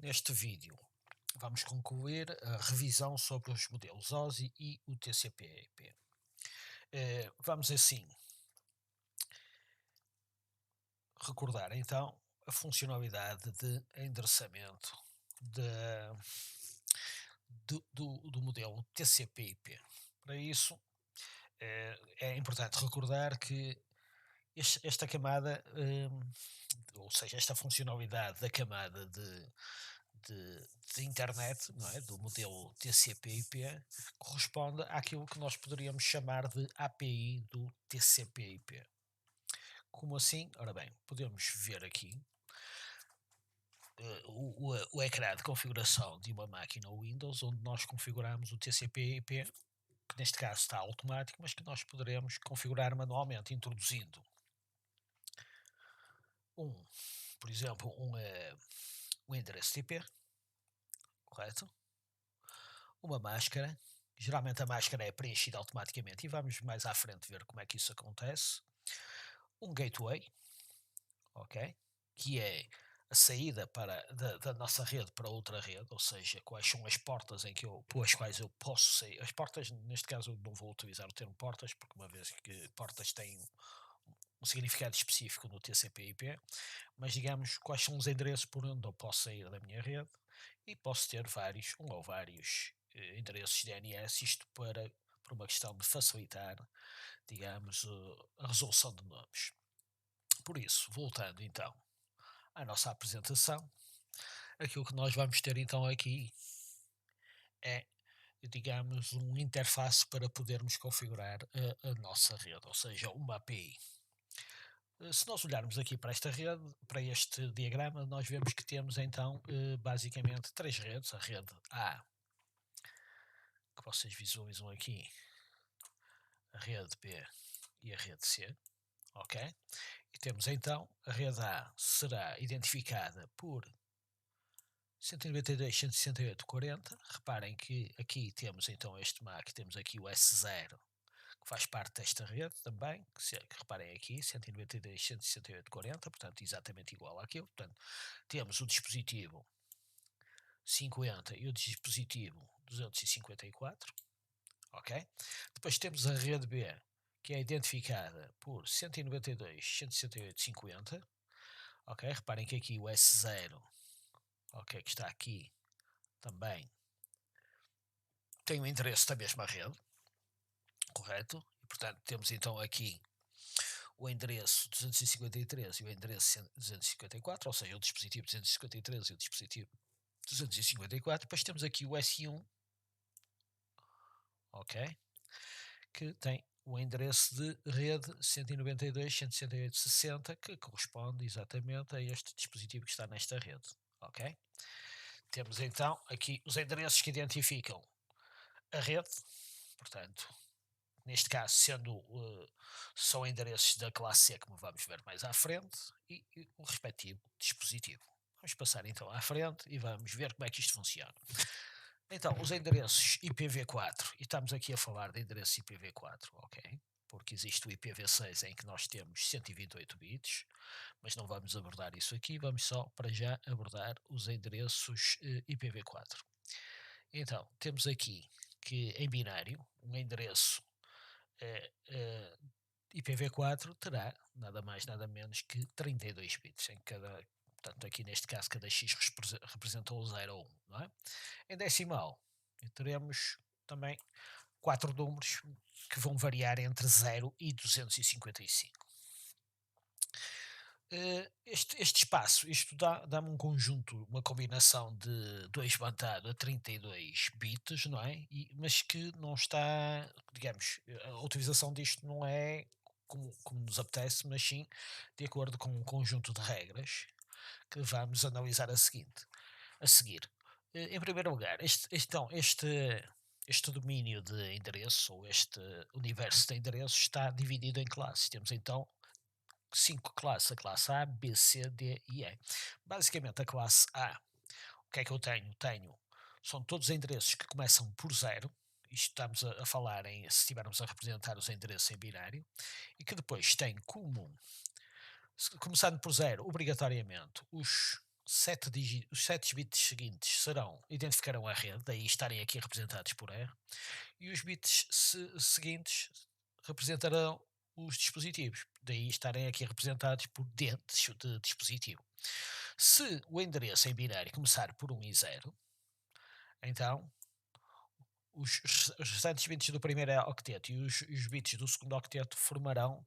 Neste vídeo, vamos concluir a revisão sobre os modelos OSI e o TCP/IP. Vamos assim recordar então a funcionalidade de endereçamento da- do modelo TCP/IP. Para isso, é importante recordar que esta camada, ou seja, esta funcionalidade da camada de, de internet, não é? Do modelo TCP/IP, corresponde àquilo que nós poderíamos chamar de API do TCP/IP. Como assim? Ora bem, podemos ver aqui o ecrã de configuração de uma máquina Windows, onde nós configuramos o TCP/IP, que neste caso está automático, mas que nós poderemos configurar manualmente, introduzindo um, por exemplo, um endereço IP, correto? Uma máscara. Geralmente a máscara é preenchida automaticamente e vamos mais à frente ver como é que isso acontece. Um gateway, ok? Que é a saída da nossa rede para outra rede, ou seja, quais são as portas pelas quais eu posso sair. As portas, neste caso, eu não vou utilizar o termo portas, porque uma vez que portas têm um significado específico no TCP/IP, mas digamos quais são os endereços por onde eu posso sair da minha rede e posso ter vários, um ou vários endereços DNS, isto por uma questão de facilitar, digamos, a resolução de nomes. Por isso, voltando então à nossa apresentação, aquilo que nós vamos ter então aqui é, digamos, um interface para podermos configurar a nossa rede, ou seja, uma API. Se nós olharmos aqui para esta rede, para este diagrama, nós vemos que temos então basicamente três redes: a rede A, que vocês visualizam aqui, a rede B e a rede C, ok? E temos então a rede A será identificada por 192.168.40. Reparem que aqui temos então este MAC, temos aqui o S0, que faz parte desta rede também, que reparem aqui, 192.168.40, portanto exatamente igual àquilo. Portanto, temos o dispositivo 50 e o dispositivo 254, ok? Depois temos a rede B, que é identificada por 192.168.50, ok? Reparem que aqui o S0, ok, que está aqui também, tem o endereço da mesma rede, correto? E, portanto, temos então aqui o endereço 253 e o endereço 254, ou seja, o dispositivo 253 e o dispositivo 254. Depois temos aqui o S1, ok? Que tem o endereço de rede 192.168.60, que corresponde exatamente a este dispositivo que está nesta rede, ok? Temos então aqui os endereços que identificam a rede, portanto, neste caso sendo são endereços da classe C, como vamos ver mais à frente, e o respectivo dispositivo. Vamos passar então à frente e vamos ver como é que isto funciona. Então, os endereços IPv4, e estamos aqui a falar de endereços IPv4, ok? Porque existe o IPv6 em que nós temos 128 bits, mas não vamos abordar isso aqui, vamos só para já abordar os endereços IPv4. Então, temos aqui que em binário, um endereço IPv4 terá nada mais nada menos que 32 bits em cada, portanto aqui neste caso cada X representa o 0 ou 1, não é? Em decimal teremos também quatro números que vão variar entre 0 e 255. Este espaço, isto dá-me um conjunto, uma combinação de 2 levantado a 32 bits, não é? Mas que não está, digamos, a utilização disto não é como nos apetece, mas sim de acordo com um conjunto de regras que vamos analisar a seguir. Em primeiro lugar, este domínio de endereço, ou este universo de endereços, está dividido em classes. Temos então cinco classes: a classe A, B, C, D e E. Basicamente, a classe A, o que é que eu tenho? São todos endereços que começam por zero. Isto estamos a falar em se estivermos a representar os endereços em binário, e que depois tem como, começando por zero, obrigatoriamente, os os 7 bits seguintes identificarão a rede, daí estarem aqui representados por R, e os bits seguintes representarão os dispositivos, daí estarem aqui representados por D de dispositivo. Se o endereço em binário começar por 1 e 0, então os restantes bits do primeiro octeto e os bits do segundo octeto formarão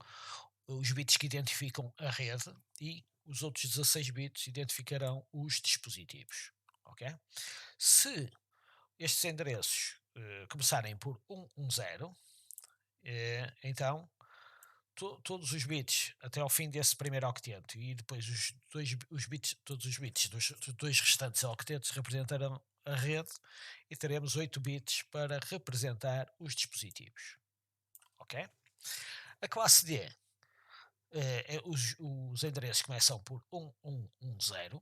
os bits que identificam a rede e os outros 16 bits identificarão os dispositivos. Ok? Se estes endereços começarem por 110, então todos os bits até ao fim desse primeiro octeto e depois todos os bits dos dois restantes octetos representarão a rede e teremos 8 bits para representar os dispositivos. Ok? A classe D, os endereços começam por 1110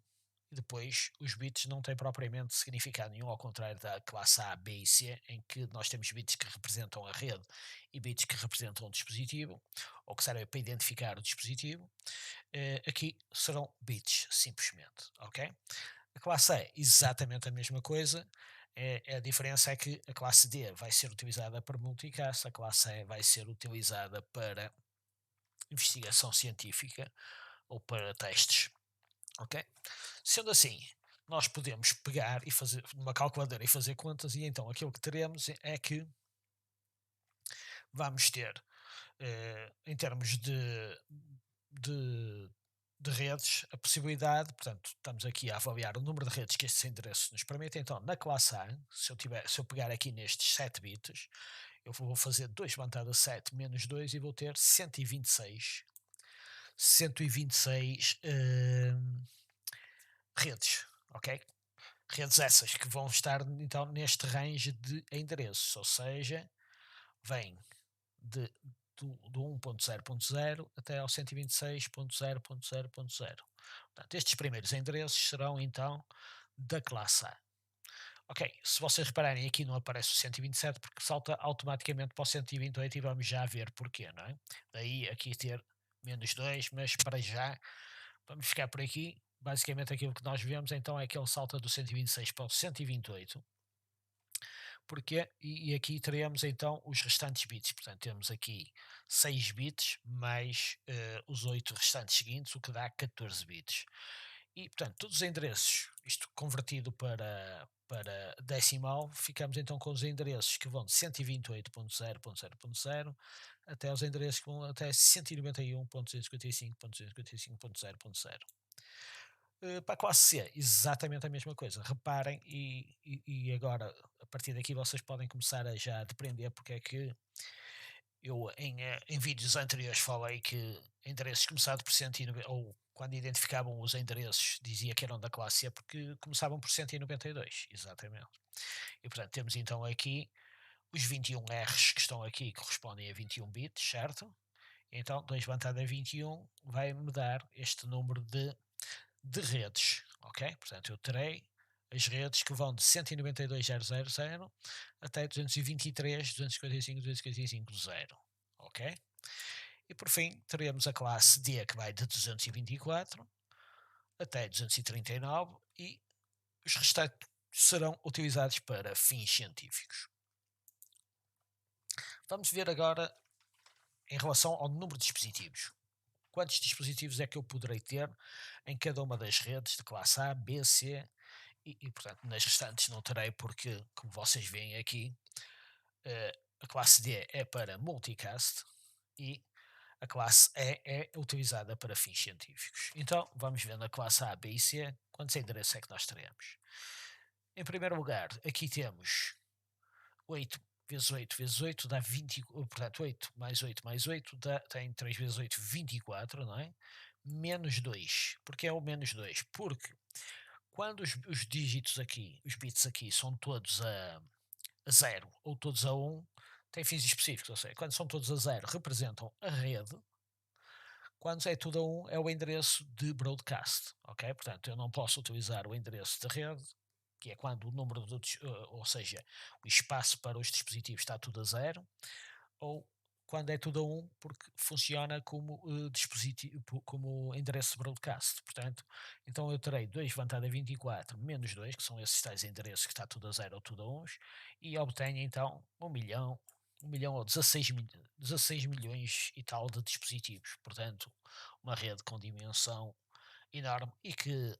e depois os bits não têm propriamente significado nenhum, ao contrário da classe A, B e C, em que nós temos bits que representam a rede e bits que representam o dispositivo, ou que servem para identificar o dispositivo. Aqui serão bits, simplesmente, ok? A classe E, exatamente a mesma coisa. A diferença é que a classe D vai ser utilizada para multicast, a classe E vai ser utilizada para investigação científica ou para testes, ok? Sendo assim, nós podemos pegar e fazer numa calculadora e fazer contas, e então aquilo que teremos é que vamos ter, em termos de, de redes, a possibilidade, portanto, estamos aqui a avaliar o número de redes que estes endereços nos permitem. Então, na classe A, se eu pegar aqui nestes 7 bits, eu vou fazer 2 levantada 7 menos 2 e vou ter 126 redes, ok? Redes essas que vão estar então neste range de endereços, ou seja, vem do 1.0.0 até ao 126.0.0.0. Portanto, estes primeiros endereços serão então da classe A. Ok, se vocês repararem aqui não aparece o 127 porque salta automaticamente para o 128 e vamos já ver porquê, não é? Daí aqui ter menos 2, mas para já vamos ficar por aqui. Basicamente aquilo que nós vemos então é que ele salta do 126 para o 128. Porquê? E aqui teremos então os restantes bits. Portanto, temos aqui 6 bits mais os 8 restantes seguintes, o que dá 14 bits. E, portanto, todos os endereços, isto convertido para decimal, ficamos então com os endereços que vão de 128.0.0.0 até os endereços que vão até 191.255.255.0.0. Para a classe C, exatamente a mesma coisa. Reparem, e agora, a partir daqui, vocês podem começar a já depreender porque é que eu, em vídeos anteriores, falei que endereços começados por 190, ou quando identificavam os endereços, dizia que eram da classe C porque começavam por 192, exatamente. E, portanto, temos então aqui os 21 Rs que estão aqui, que correspondem a 21 bits, certo? Então, 2 levantado a 21 vai-me dar este número de redes, ok? Portanto, eu terei as redes que vão de 192.000 até 223.255.255.0, ok? E por fim, teremos a classe D que vai de 224 até 239 e os restantes serão utilizados para fins científicos. Vamos ver agora em relação ao número de dispositivos. Quantos dispositivos é que eu poderei ter em cada uma das redes de classe A, B, C portanto, nas restantes não terei porque, como vocês veem aqui, a classe D é para multicast e a classe E é utilizada para fins científicos. Então, vamos ver na classe A, B e C quantos endereços é que nós teremos. Em primeiro lugar, aqui temos 8 vezes 8 vezes 8 dá 20, portanto 8 mais 8 tem 3 vezes 8, 24, não é? Menos 2. Porque é o menos 2? Porque quando os dígitos aqui, os bits aqui, são todos a 0 ou todos a 1, tem fins específicos, ou seja, quando são todos a 0 representam a rede, quando é tudo a 1 é o endereço de broadcast, ok? Portanto, eu não posso utilizar o endereço de rede, que é quando o número ou seja, o espaço para os dispositivos está tudo a 0, ou quando é tudo a um, porque funciona como dispositivo, como endereço broadcast. Portanto, então eu terei 2 levantado a 24 menos 2 que são esses tais endereços que está tudo a zero ou tudo a uns, e obtenho então 1 milhão ou 16 milhões e tal de dispositivos. Portanto, uma rede com dimensão enorme e que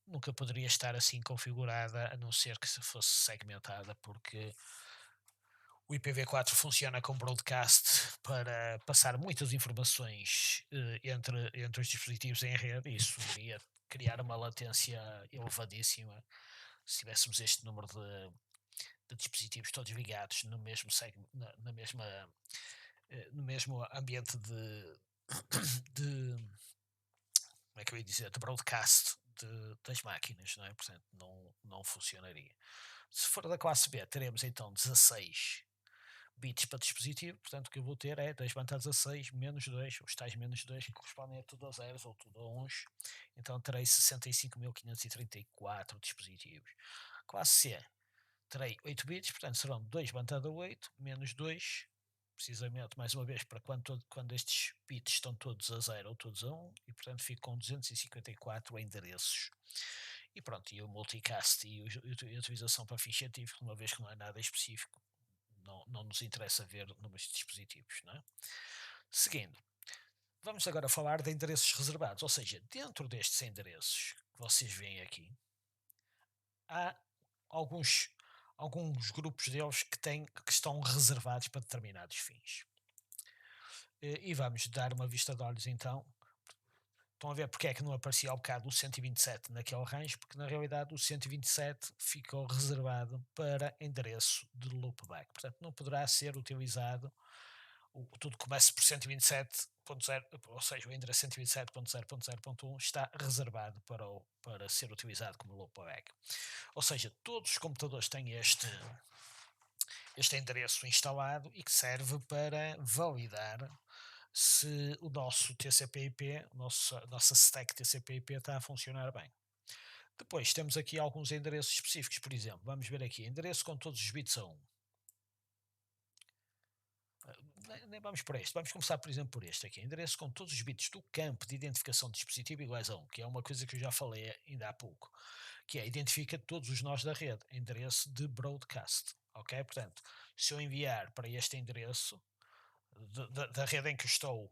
nunca poderia estar assim configurada a não ser que se fosse segmentada, porque o IPv4 funciona com broadcast para passar muitas informações entre os dispositivos em rede, e isso iria criar uma latência elevadíssima se tivéssemos este número de dispositivos todos ligados no mesmo, na mesma, no mesmo ambiente de, como é que eu ia dizer, de broadcast das máquinas, não é? Portanto, não funcionaria. Se for da classe B, teremos então 16 bits para dispositivo, portanto o que eu vou ter é 2 bandadas a 6 menos 2, os tais menos 2 que correspondem a tudo a zeros ou tudo a uns, então terei 65.534 dispositivos. Classe C, terei 8 bits, portanto serão 2 bandadas a 8 menos 2, precisamente, mais uma vez, para quando estes bits estão todos a 0 ou todos a 1, e portanto fico com 254 endereços. E pronto, e o multicast e a utilização para fins científicos, uma vez que não é nada específico, não nos interessa ver números de dispositivos, não é? Seguindo, vamos agora falar de endereços reservados, ou seja, dentro destes endereços que vocês veem aqui, há alguns, alguns grupos deles que estão reservados para determinados fins. E vamos dar uma vista de olhos então. Estão a ver porque é que não aparecia ao bocado o 127 naquele range, porque na realidade o 127 ficou reservado para endereço de loopback. Portanto, não poderá ser utilizado. Tudo começa por 127.0, ou seja, o endereço 127.0.0.1 está reservado para ser utilizado como loopback. Ou seja, todos os computadores têm este endereço instalado e que serve para validar se o nosso TCP/IP, a nossa stack TCP/IP está a funcionar bem. Depois temos aqui alguns endereços específicos, por exemplo, vamos ver aqui, endereço com todos os bits a 1. Nem vamos por este, vamos começar, por exemplo, por este aqui, endereço com todos os bits do campo de identificação de dispositivo iguais a 1, que é uma coisa que eu já falei ainda há pouco, que é identifica todos os nós da rede, endereço de broadcast, ok? Portanto, se eu enviar para este endereço, da rede em que estou,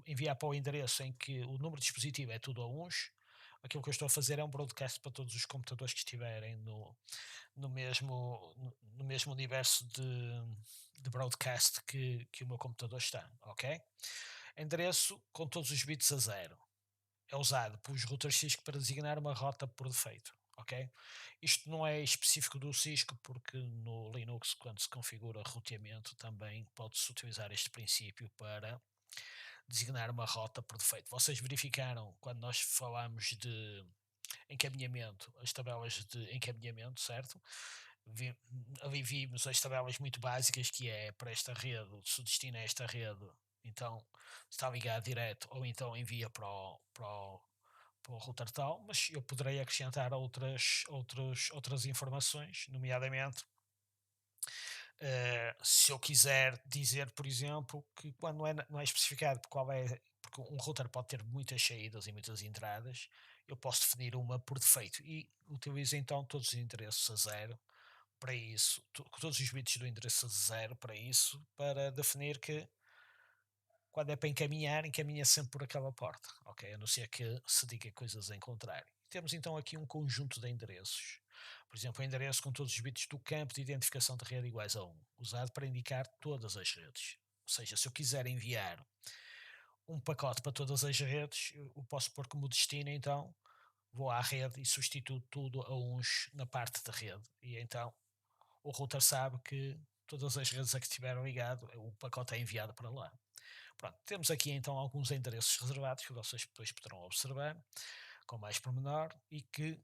enviar para o endereço em que o número de dispositivo é tudo a uns, aquilo que eu estou a fazer é um broadcast para todos os computadores que estiverem no mesmo universo de broadcast que o meu computador está, ok? Endereço com todos os bits a zero. É usado pelos routers Cisco para designar uma rota por defeito, ok? Isto não é específico do Cisco, porque no Linux, quando se configura roteamento, também pode-se utilizar este princípio para designar uma rota por defeito. Vocês verificaram, quando nós falamos de encaminhamento, as tabelas de encaminhamento, certo? Ali vimos as tabelas muito básicas, que é para esta rede, se o destino é esta rede, então está ligado direto, ou então envia para o router tal, mas eu poderei acrescentar outras informações, nomeadamente se eu quiser dizer, por exemplo, que quando não é especificado porque um router pode ter muitas saídas e muitas entradas, eu posso definir uma por defeito e utilizo então todos os endereços a zero para isso, todos os bits do endereço a zero para isso, para definir que quando é para encaminhar, encaminha sempre por aquela porta, ok? A não ser que se diga coisas em contrário. Temos então aqui um conjunto de endereços. Por exemplo, o endereço com todos os bits do campo de identificação de rede iguais a 1, usado para indicar todas as redes. Ou seja, se eu quiser enviar um pacote para todas as redes, eu posso pôr como destino, então, vou à rede e substituo tudo a uns na parte da rede. E então o router sabe que todas as redes a que estiveram ligado, o pacote é enviado para lá. Pronto, temos aqui então alguns endereços reservados que vocês depois poderão observar com mais pormenor e que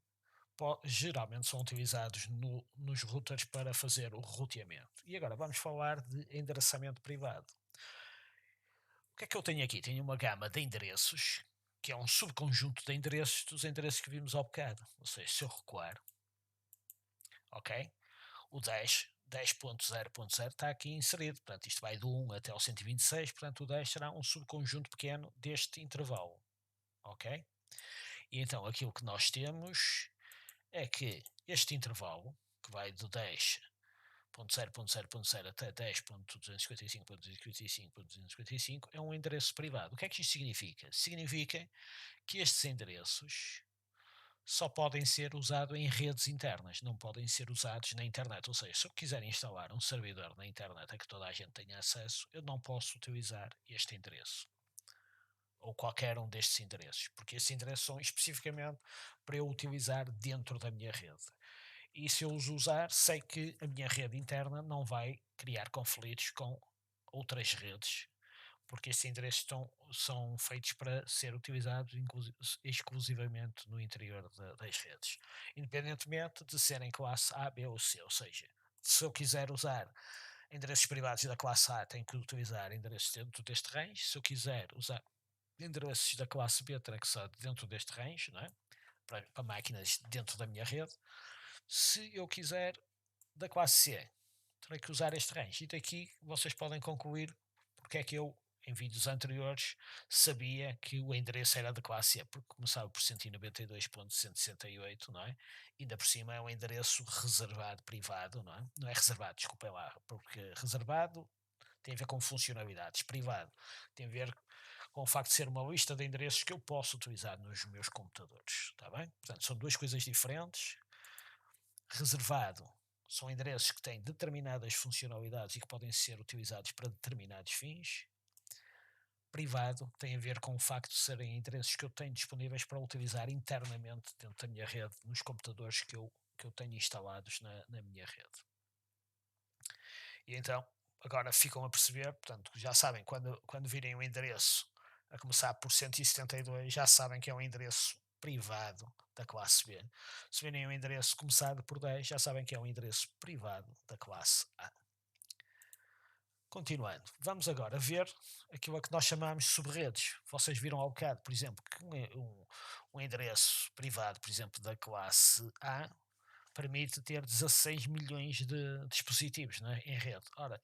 geralmente são utilizados nos routers para fazer o roteamento. E agora vamos falar de endereçamento privado. O que é que eu tenho aqui? Tenho uma gama de endereços, que é um subconjunto de endereços dos endereços que vimos ao bocado. Ou seja, se eu recuar, ok? O 10 10.0.0 está aqui inserido, portanto isto vai do 1 até ao 126, portanto o 10 será um subconjunto pequeno deste intervalo, ok? E então aquilo que nós temos é que este intervalo, que vai do 10.0.0.0 até 10.255.255.255, é um endereço privado. O que é que isto significa? Significa que estes endereços só podem ser usados em redes internas, não podem ser usados na internet. Ou seja, se eu quiser instalar um servidor na internet a que toda a gente tenha acesso, eu não posso utilizar este endereço ou qualquer um destes endereços, porque estes endereços são especificamente para eu utilizar dentro da minha rede. E se eu os usar, sei que a minha rede interna não vai criar conflitos com outras redes, porque estes endereços são feitos para ser utilizados exclusivamente no interior das redes, independentemente de serem classe A, B ou C. Ou seja, se eu quiser usar endereços privados da classe A, tenho que utilizar endereços dentro deste range. Se eu quiser usar endereços da classe B, terá que ser dentro deste range, não é? Para máquinas dentro da minha rede. Se eu quiser da classe C, terei que usar este range. E daqui vocês podem concluir porque é que eu, em vídeos anteriores, sabia que o endereço era da classe C, porque começava por 192.168, não é? Ainda por cima é um endereço reservado, privado, não é? Não é reservado, desculpem lá, porque reservado tem a ver com funcionalidades, privado tem a ver com o facto de ser uma lista de endereços que eu posso utilizar nos meus computadores, está bem? Portanto, são duas coisas diferentes. Reservado são endereços que têm determinadas funcionalidades e que podem ser utilizados para determinados fins. Privado tem a ver com o facto de serem endereços que eu tenho disponíveis para utilizar internamente dentro da minha rede, nos computadores que eu tenho instalados na minha rede. E então, agora ficam a perceber, portanto, já sabem, quando virem o endereço a começar por 172, já sabem que é um endereço privado da classe B. Se virem o endereço começado por 10, já sabem que é um endereço privado da classe A. Continuando, vamos agora ver aquilo a que nós chamamos de subredes. Vocês viram ao bocado, por exemplo, que um endereço privado, por exemplo, da classe A, permite ter 16 milhões de dispositivos, não é, em rede. Ora,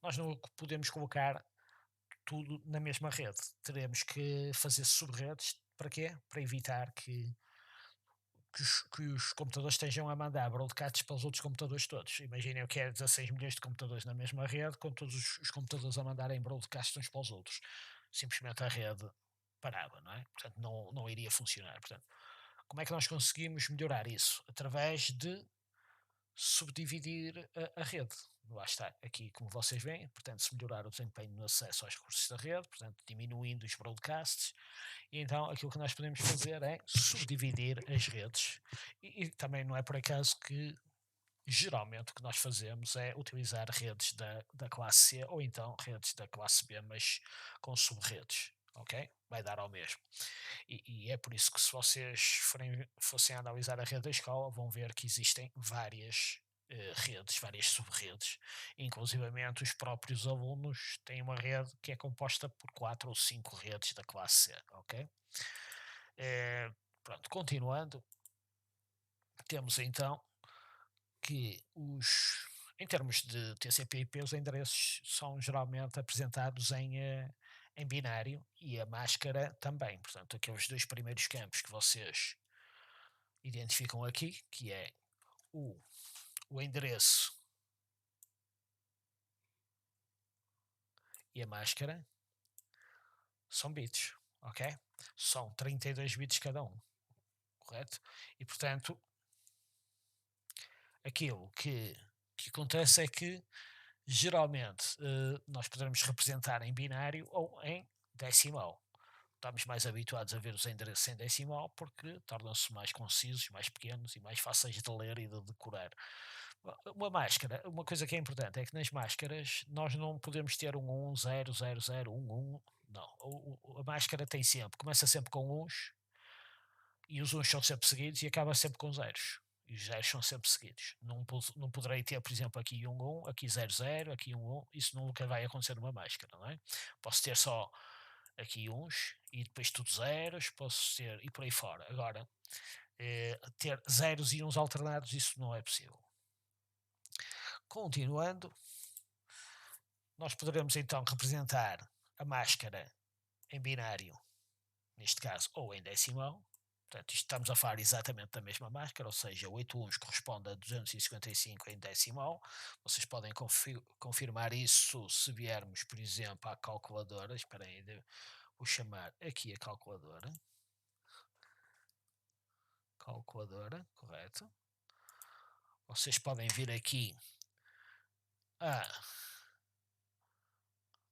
nós não podemos colocar tudo na mesma rede. Teremos que fazer subredes. Para quê? Para evitar que os computadores estejam a mandar broadcasts para os outros computadores todos. Imaginem, eu quero 16 milhões de computadores na mesma rede, com todos os computadores a mandarem broadcasts uns para os outros. Simplesmente a rede parava, não é? Portanto, não iria funcionar. Portanto, como é que nós conseguimos melhorar isso? Através de subdividir a rede. Lá está, aqui como vocês veem, portanto, se melhorar o desempenho no acesso aos recursos da rede, portanto, diminuindo os broadcasts, e então aquilo que nós podemos fazer é subdividir as redes. E também não é por acaso que geralmente o que nós fazemos é utilizar redes da classe C ou então redes da classe B, mas com subredes, ok? Vai dar ao mesmo. E é por isso que se vocês fossem analisar a rede da escola, vão ver que existem várias redes, várias sub-redes, inclusivamente os próprios alunos têm uma rede que é composta por 4 ou 5 redes da classe C, ok? Pronto, continuando, temos então que em termos de TCP/IP, os endereços são geralmente apresentados em binário e a máscara também. Portanto, aqueles dois primeiros campos que vocês identificam aqui, que é o, o endereço e a máscara, são bits, ok? São 32 bits cada um, correto? E, portanto, aquilo que acontece é que geralmente nós poderemos representar em binário ou em decimal. Estamos mais habituados a ver os endereços em decimal porque tornam-se mais concisos, mais pequenos e mais fáceis de ler e de decorar. Uma máscara, uma coisa que é importante é que nas máscaras nós não podemos ter um 0, 0, 0, 1, 1. Não, a máscara tem sempre, começa sempre com uns e os uns são sempre seguidos e acaba sempre com zeros. E os zeros são sempre seguidos. Não poderei ter, por exemplo, aqui um 1, aqui 0, 0, aqui um 1. Isso nunca vai acontecer numa máscara, não é? Posso ter só aqui uns e depois tudo zeros, posso ter e por aí fora. Agora, ter zeros e uns alternados, isso não é possível. Continuando, nós poderemos então representar a máscara em binário, neste caso, ou em decimal. Portanto, isto estamos a falar exatamente da mesma máscara, ou seja, 8 uns corresponde a 255 em decimal. Vocês podem confirmar isso se viermos, por exemplo, à calculadora. Espera aí, vou chamar aqui a calculadora. Calculadora, correto. Vocês podem vir aqui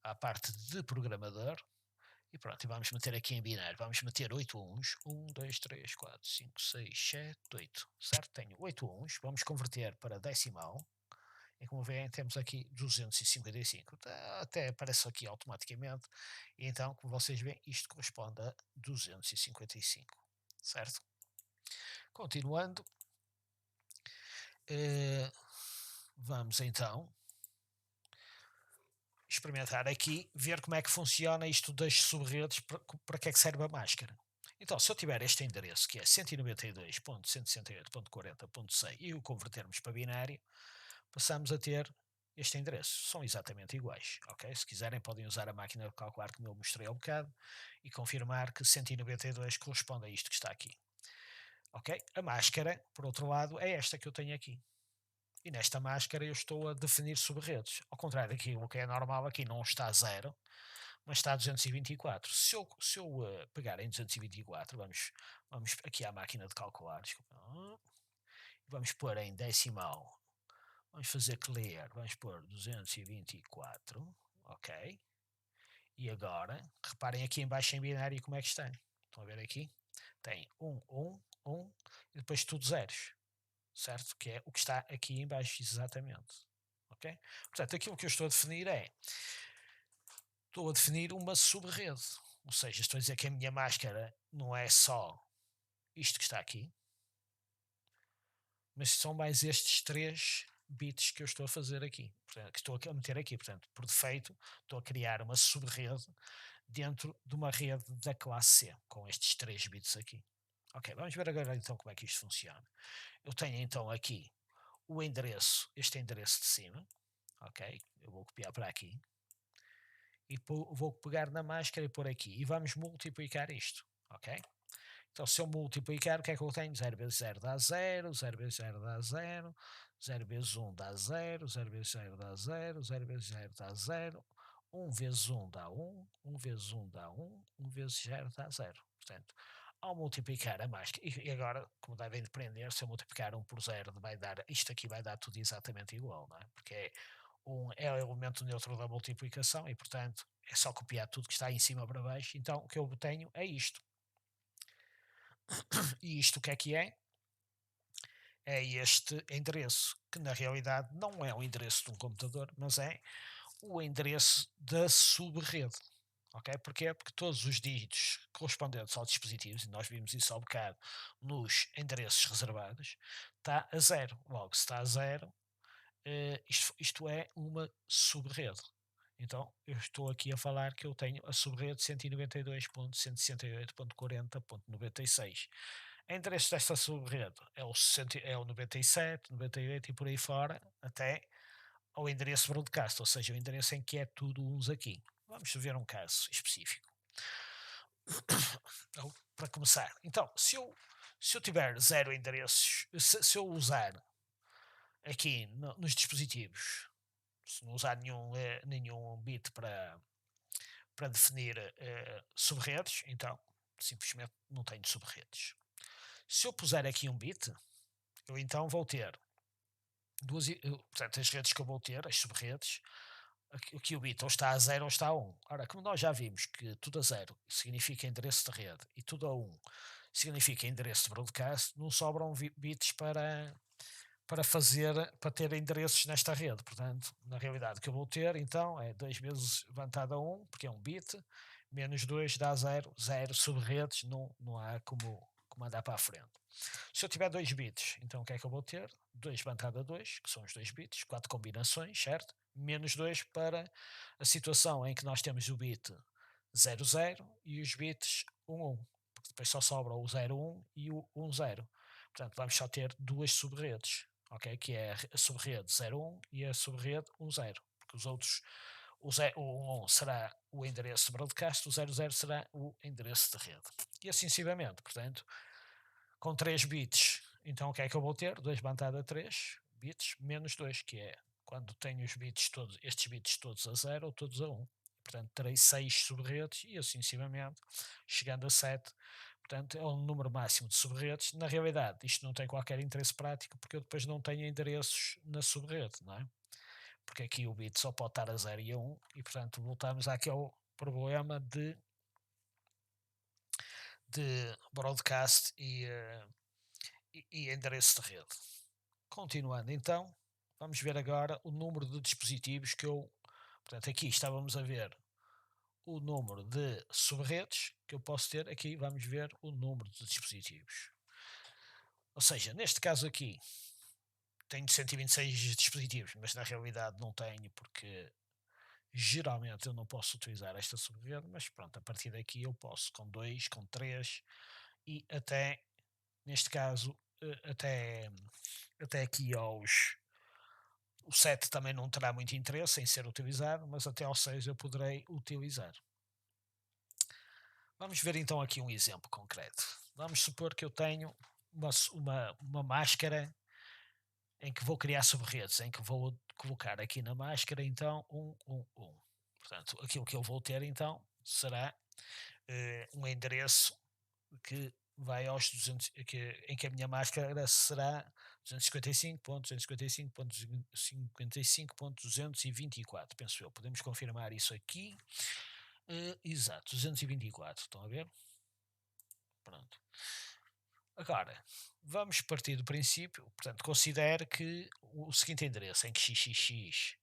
à parte de programador. E pronto, e vamos meter aqui em binário, vamos meter 8 uns, 1, 2, 3, 4, 5, 6, 7, 8, certo? Tenho 8 uns, vamos converter para decimal, e como veem temos aqui 255, até aparece aqui automaticamente, e então, como vocês veem, isto corresponde a 255, certo? Continuando, vamos então experimentar aqui, ver como é que funciona isto das subredes, para que é que serve a máscara. Então, se eu tiver este endereço, que é 192.168.40.6, e o convertermos para binário, passamos a ter este endereço. São exatamente iguais, ok? Se quiserem podem usar a máquina de calcular como eu mostrei há um bocado e confirmar que 192 corresponde a isto que está aqui. Ok? A máscara, por outro lado, é esta que eu tenho aqui. E nesta máscara eu estou a definir subredes. Ao contrário daquilo que é normal, aqui não está 0, mas está a 224. Se eu pegar em 224, vamos aqui à máquina de calcular, desculpa, vamos pôr em decimal, vamos fazer clear, vamos pôr 224, ok? E agora, reparem aqui em baixo em binário como é que está. Estão a ver aqui? Tem 1, 1, 1 e depois tudo zeros, certo? Que é o que está aqui em baixo exatamente, ok? Portanto, aquilo que eu estou a definir estou a definir uma subrede, ou seja, estou a dizer que a minha máscara não é só isto que está aqui, mas são mais estes 3 bits que eu estou a fazer aqui, portanto, que estou a meter aqui. Portanto, por defeito, estou a criar uma subrede dentro de uma rede da classe C, com estes 3 bits aqui. Ok, vamos ver agora então como é que isto funciona. Eu tenho então aqui o endereço, este endereço de cima, ok? Eu vou copiar para aqui e vou pegar na máscara e pôr aqui e vamos multiplicar isto, ok? Então, se eu multiplicar, o que é que eu tenho? 0 vezes 0 dá 0, 0 vezes 0 dá 0, 0 vezes 1 dá 0, 0 vezes 0 dá 0, 0 vezes 0 dá 0, 1 vezes 1 dá 1, 1 vezes 1 dá 1, 1 vezes 0 dá 0. Portanto, ao multiplicar a máscara, e agora, como devem depender, se eu multiplicar 1 por 0, vai dar, isto aqui vai dar tudo exatamente igual, não é? Porque é o elemento neutro da multiplicação e, portanto, é só copiar tudo que está em cima para baixo. Então, o que eu tenho é isto. E isto o que é que é? É este endereço, que na realidade não é o endereço de um computador, mas é o endereço da subrede. Ok? Porquê? Porque todos os dígitos correspondentes aos dispositivos, e nós vimos isso ao bocado nos endereços reservados, está a 0. Logo, se está a 0, isto é uma subrede. Então, eu estou aqui a falar que eu tenho a subrede 192.168.40.96. O endereço desta subrede é o 97, 98 e por aí fora, até ao endereço broadcast, ou seja, o endereço em que é tudo uns aqui. Vamos ver um caso específico. Então, para começar, então, se eu tiver 0 endereços, se eu usar aqui nos dispositivos, se não usar nenhum bit para definir subredes, então simplesmente não tenho subredes. Se eu puser aqui um bit, eu então vou ter portanto, as redes que eu vou ter, as subredes, aqui o bit ou está a 0 ou está a 1. Ora, como nós já vimos que tudo a 0 significa endereço de rede e tudo a 1 significa endereço de broadcast, não sobram bits para ter endereços nesta rede. Portanto, na realidade, o que eu vou ter então é 2 vezes levantado a 1, porque é um bit, menos 2 dá 0, 0 subredes, não há como andar para a frente. Se eu tiver 2 bits, então o que é que eu vou ter? 2 levantado a 2, que são os 2 bits, 4 combinações, certo? Menos 2 para a situação em que nós temos o bit 00 e os bits 11, porque depois só sobra o 01 e o 10. Portanto, vamos só ter duas subredes, ok? Que é a subrede 01 e a subrede 10, porque os outros, o 11 será o endereço de broadcast, o 00 será o endereço de rede. E assim sucessivamente, portanto, com 3 bits, então o que é que eu vou ter? 2 bantada 3 bits menos 2, que é quando tenho os bits todos, estes bits todos a 0 ou todos a 1. Portanto, terei 6 subredes e assim sucessivamente, chegando a 7. Portanto, é um número máximo de subredes. Na realidade, isto não tem qualquer interesse prático, porque eu depois não tenho endereços na subrede, não é? Porque aqui o bit só pode estar a 0 e a 1, e portanto voltamos àquele problema de broadcast e endereço de rede. Continuando então, vamos ver agora o número de dispositivos que eu. Portanto, aqui estávamos a ver o número de subredes que eu posso ter. Aqui vamos ver o número de dispositivos. Ou seja, neste caso aqui, tenho 126 dispositivos, mas na realidade não tenho, porque geralmente eu não posso utilizar esta subrede, mas pronto, a partir daqui eu posso com 2, com 3 e até, neste caso, até aqui aos. O 7 também não terá muito interesse em ser utilizado, mas até ao 6 eu poderei utilizar. Vamos ver então aqui um exemplo concreto. Vamos supor que eu tenho uma máscara em que vou criar subredes, em que vou colocar aqui na máscara então 1. Portanto, aquilo que eu vou ter então será um endereço que vai aos 200, em que a minha máscara será 255.255.254, penso eu. Podemos confirmar isso aqui. Exato, 224, estão a ver? Pronto. Agora, vamos partir do princípio, portanto, considere que o seguinte endereço, em que xxx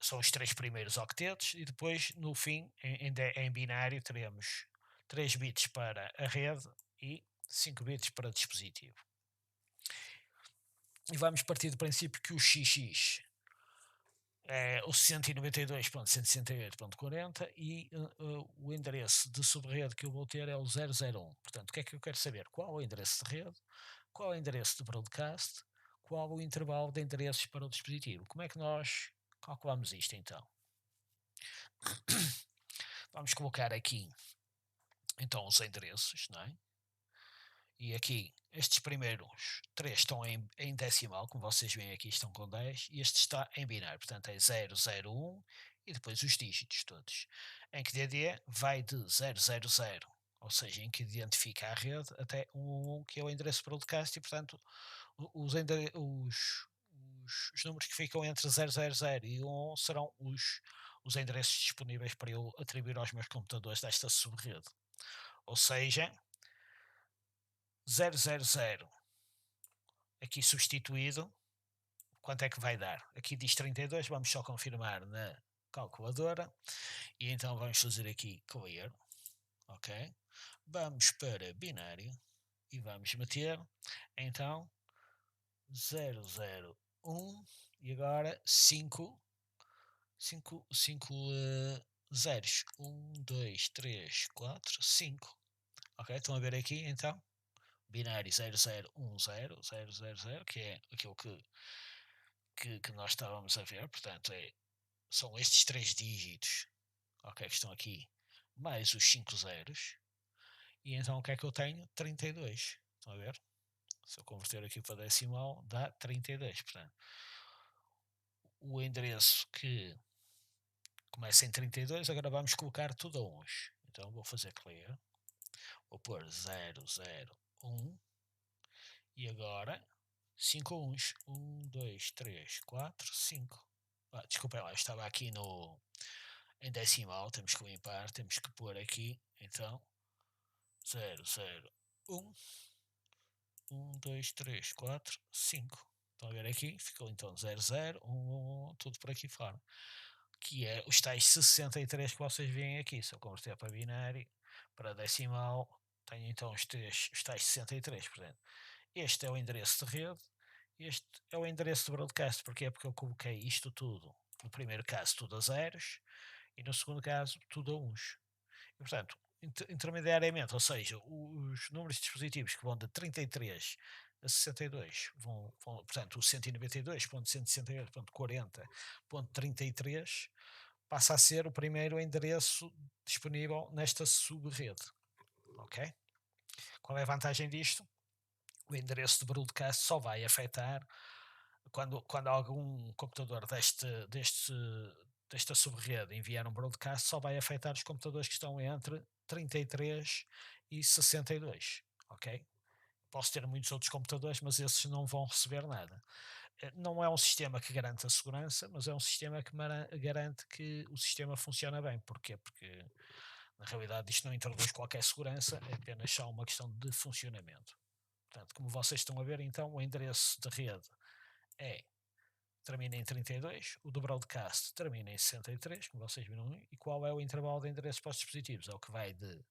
são os 3 primeiros octetos e depois, no fim, em binário, teremos 3 bits para a rede e 5 bits para o dispositivo. E vamos partir do princípio que o xx é o 192.168.40 e o endereço de subrede que eu vou ter é o 001. Portanto, o que é que eu quero saber? Qual o endereço de rede, qual o endereço de broadcast, qual o intervalo de endereços para o dispositivo. Como é que nós calculamos isto então? Vamos colocar aqui então os endereços, não é? E aqui, estes primeiros 3 estão em decimal, como vocês veem aqui estão com 10, e este está em binário, portanto é 001 e depois os dígitos todos. Em que DD vai de 000, ou seja, em que identifica a rede, até 111, que é o endereço broadcast, e portanto os números que ficam entre 000 e 111 serão os endereços disponíveis para eu atribuir aos meus computadores desta subrede. Ou seja, 000 aqui substituído, quanto é que vai dar? Aqui diz 32, vamos só confirmar na calculadora. E então vamos fazer aqui clear, ok? Vamos para binário e vamos meter, então, 001 e agora 5 zeros. 1, 2, 3, 4, 5. Ok, estão a ver aqui então? Binário 0010, que é aquilo que nós estávamos a ver, portanto, são estes 3 dígitos, ok, que estão aqui, mais os 5 zeros, e então o que é que eu tenho? 32, estão a ver? Se eu converter aqui para decimal, dá 32, portanto, o endereço que começa em 32, agora vamos colocar tudo a uns, então vou fazer clear, vou pôr 001, e agora 5 uns. 1, 2, 3, 4, 5. Desculpem lá, eu estava aqui em decimal, temos que limpar, temos que pôr aqui, então, 0, 0, 1, 1, 2, 3, 4, 5. Estão a ver aqui? Ficou então 0, 0, 1, 1, tudo por aqui fora. Que é os tais 63 que vocês veem aqui. Se eu converter para binário, para decimal, tenho então os tais 63. Portanto, este é o endereço de rede, este é o endereço de broadcast. Porquê? Porque eu coloquei isto tudo, no primeiro caso, tudo a zeros, e no segundo caso, tudo a uns. E, portanto, intermediariamente, ou seja, os números de dispositivos que vão de 33 a 62. Portanto, o 192.168.40.33 passa a ser o primeiro endereço disponível nesta subrede. Ok? Qual é a vantagem disto? O endereço de broadcast só vai afetar quando algum computador desta subrede enviar um broadcast, só vai afetar os computadores que estão entre 33 e 62, ok? Posso ter muitos outros computadores, mas esses não vão receber nada. Não é um sistema que garante a segurança, mas é um sistema que garante que o sistema funciona bem. Porquê? Porque, na realidade, isto não introduz qualquer segurança, é apenas só uma questão de funcionamento. Portanto, como vocês estão a ver, então, o endereço de rede termina em 32, o do broadcast termina em 63, como vocês viram, e qual é o intervalo de endereço para os dispositivos? É o que vai de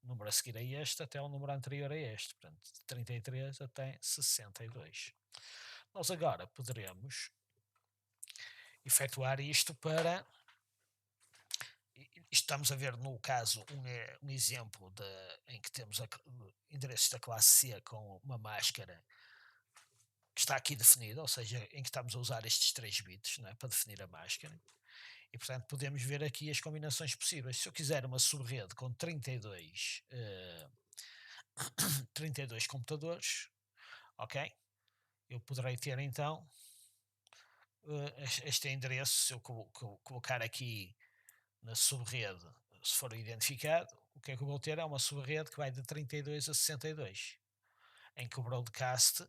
número a seguir a este até o número anterior a este, portanto, de 33 até 62. Nós agora poderemos efetuar isto para. Estamos a ver no caso um exemplo em que temos endereços da classe C com uma máscara que está aqui definida, ou seja, em que estamos a usar estes 3 bits, não é, para definir a máscara. E, portanto, podemos ver aqui as combinações possíveis. Se eu quiser uma subrede com 32, 32 computadores, ok? Eu poderei ter, então, este endereço, se eu colocar aqui na subrede, se for identificado, o que é que eu vou ter? É uma subrede que vai de 32 a 62, em que o broadcast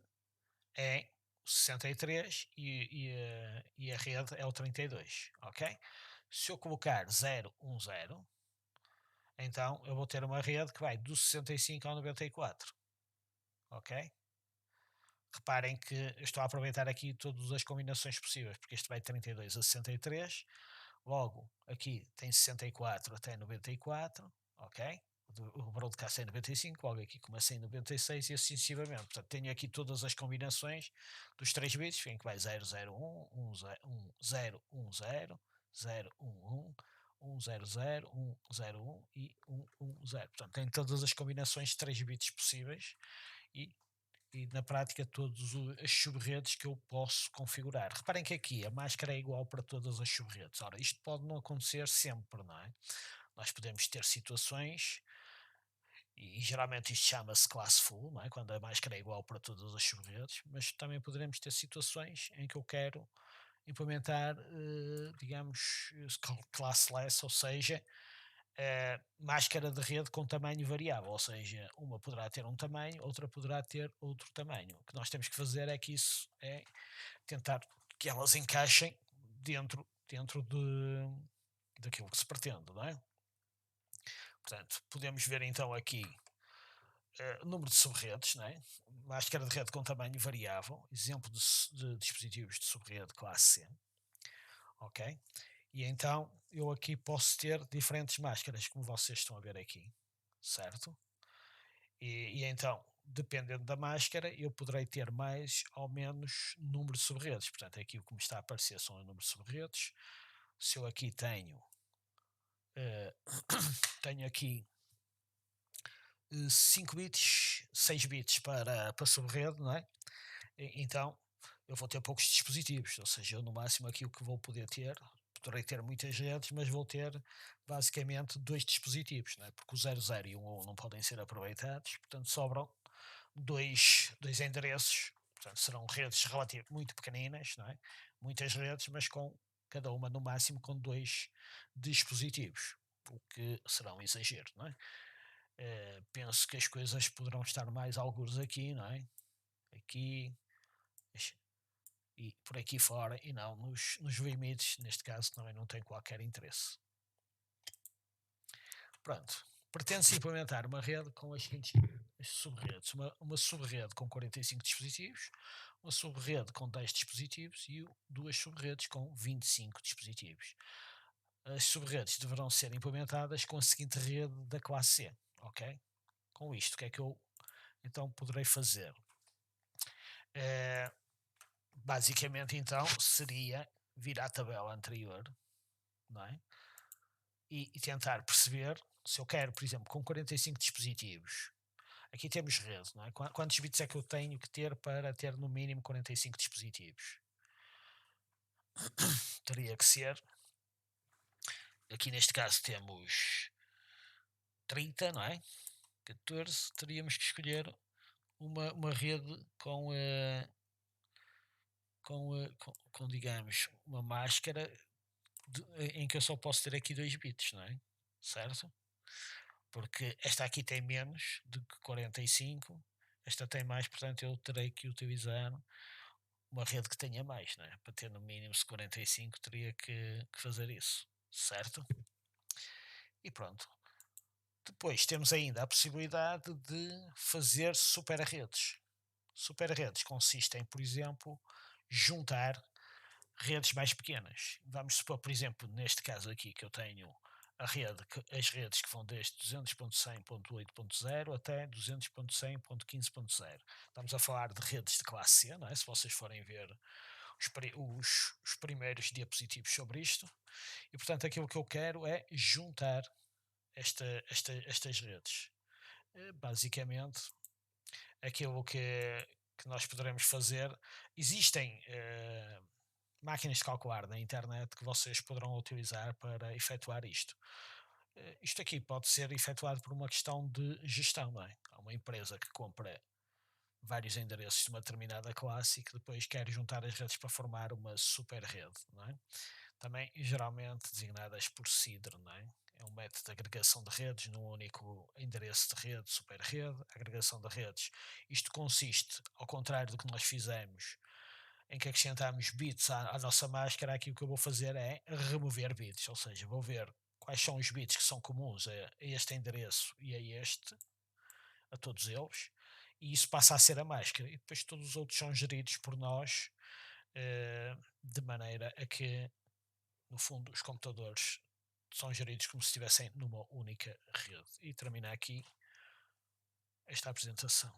é 63 e a rede é o 32, ok? Se eu colocar 010, então eu vou ter uma rede que vai do 65 ao 94, ok? Reparem que eu estou a aproveitar aqui todas as combinações possíveis, porque este vai de 32 a 63, logo aqui tem 64 até 94, ok? O broadcast é em 95, logo aqui começa em 96 e assim sucessivamente. Portanto, tenho aqui todas as combinações dos 3 bits, em que vai 001, 1010, 011, 100, 101 e 110. Portanto, tem todas as combinações de 3 bits possíveis e na prática todas as subredes que eu posso configurar. Reparem que aqui a máscara é igual para todas as subredes. Ora, isto pode não acontecer sempre, não é? Nós podemos ter situações, e geralmente isto chama-se classful, não é? Quando a máscara é igual para todas as subredes, mas também poderemos ter situações em que eu quero implementar, digamos, classless, ou seja, máscara de rede com tamanho variável, ou seja, uma poderá ter um tamanho, outra poderá ter outro tamanho. O que nós temos que fazer é que isso é tentar que elas encaixem dentro daquilo que se pretende, não é? Portanto, podemos ver então aqui o número de subredes, não é? Máscara de rede com tamanho variável, exemplo de dispositivos de subrede classe C, ok? E então eu aqui posso ter diferentes máscaras, como vocês estão a ver aqui, certo? E então, dependendo da máscara, eu poderei ter mais ou menos número de subredes. Portanto, aqui o que me está a aparecer são o número de subredes. Se eu aqui tenho, eh, tenho aqui 5 bits, 6 bits para subrede, não é? Então, eu vou ter poucos dispositivos, ou seja, eu no máximo aqui o que vou poderei ter muitas redes, mas vou ter basicamente 2 dispositivos, não é? Porque o 00 e o 11 não podem ser aproveitados, portanto sobram dois endereços, portanto serão redes relativamente muito pequeninas, não é? Muitas redes, mas com cada uma no máximo com 2 dispositivos, o que será um exagero, não é? Penso que as coisas poderão estar mais algures aqui, não é? Aqui e por aqui fora, e não nos limites, neste caso também não tem qualquer interesse. Pronto. Pretende-se implementar uma rede com as seguintes subredes. Uma subrede com 45 dispositivos, uma subrede com 10 dispositivos e 2 subredes com 25 dispositivos. As subredes deverão ser implementadas com a seguinte rede da classe C, ok? Com isto, o que é que eu então poderei fazer? Basicamente, então, seria vir à tabela anterior, não é? E tentar perceber se eu quero, por exemplo, com 45 dispositivos, Aqui temos rede, não é? Quantos bits é que eu tenho que ter para ter no mínimo 45 dispositivos? Teria que ser, aqui neste caso temos 30, não é? 14, teríamos que escolher uma rede com, digamos, uma máscara em que eu só posso ter aqui 2 bits, não é? Certo? Porque esta aqui tem menos do que 45, esta tem mais, portanto eu terei que utilizar uma rede que tenha mais, não é? Para ter no mínimo se 45 teria que fazer isso, certo? E pronto. Depois temos ainda a possibilidade de fazer super redes. Super redes consistem, por exemplo, juntar redes mais pequenas. Vamos supor, por exemplo, neste caso aqui que eu tenho as redes que vão desde 200.100.8.0 até 200.100.15.0. Estamos a falar de redes de classe C, não é? Se vocês forem ver os primeiros diapositivos sobre isto. E portanto aquilo que eu quero é juntar estas redes. Basicamente, aquilo que nós poderemos fazer, existem máquinas de calcular na internet que vocês poderão utilizar para efetuar isto. Isto aqui pode ser efetuado por uma questão de gestão, não é? Há uma empresa que compra vários endereços de uma determinada classe e que depois quer juntar as redes para formar uma super rede, não é? Também geralmente designadas por CIDR, não é? É um método de agregação de redes num único endereço de rede, super rede, agregação de redes. Isto consiste, ao contrário do que nós fizemos, em que acrescentamos bits à nossa máscara, aqui o que eu vou fazer é remover bits, ou seja, vou ver quais são os bits que são comuns a este endereço e a este, a todos eles, e isso passa a ser a máscara. E depois todos os outros são geridos por nós, de maneira a que, no fundo, os computadores são geridos como se estivessem numa única rede. E termina aqui esta apresentação.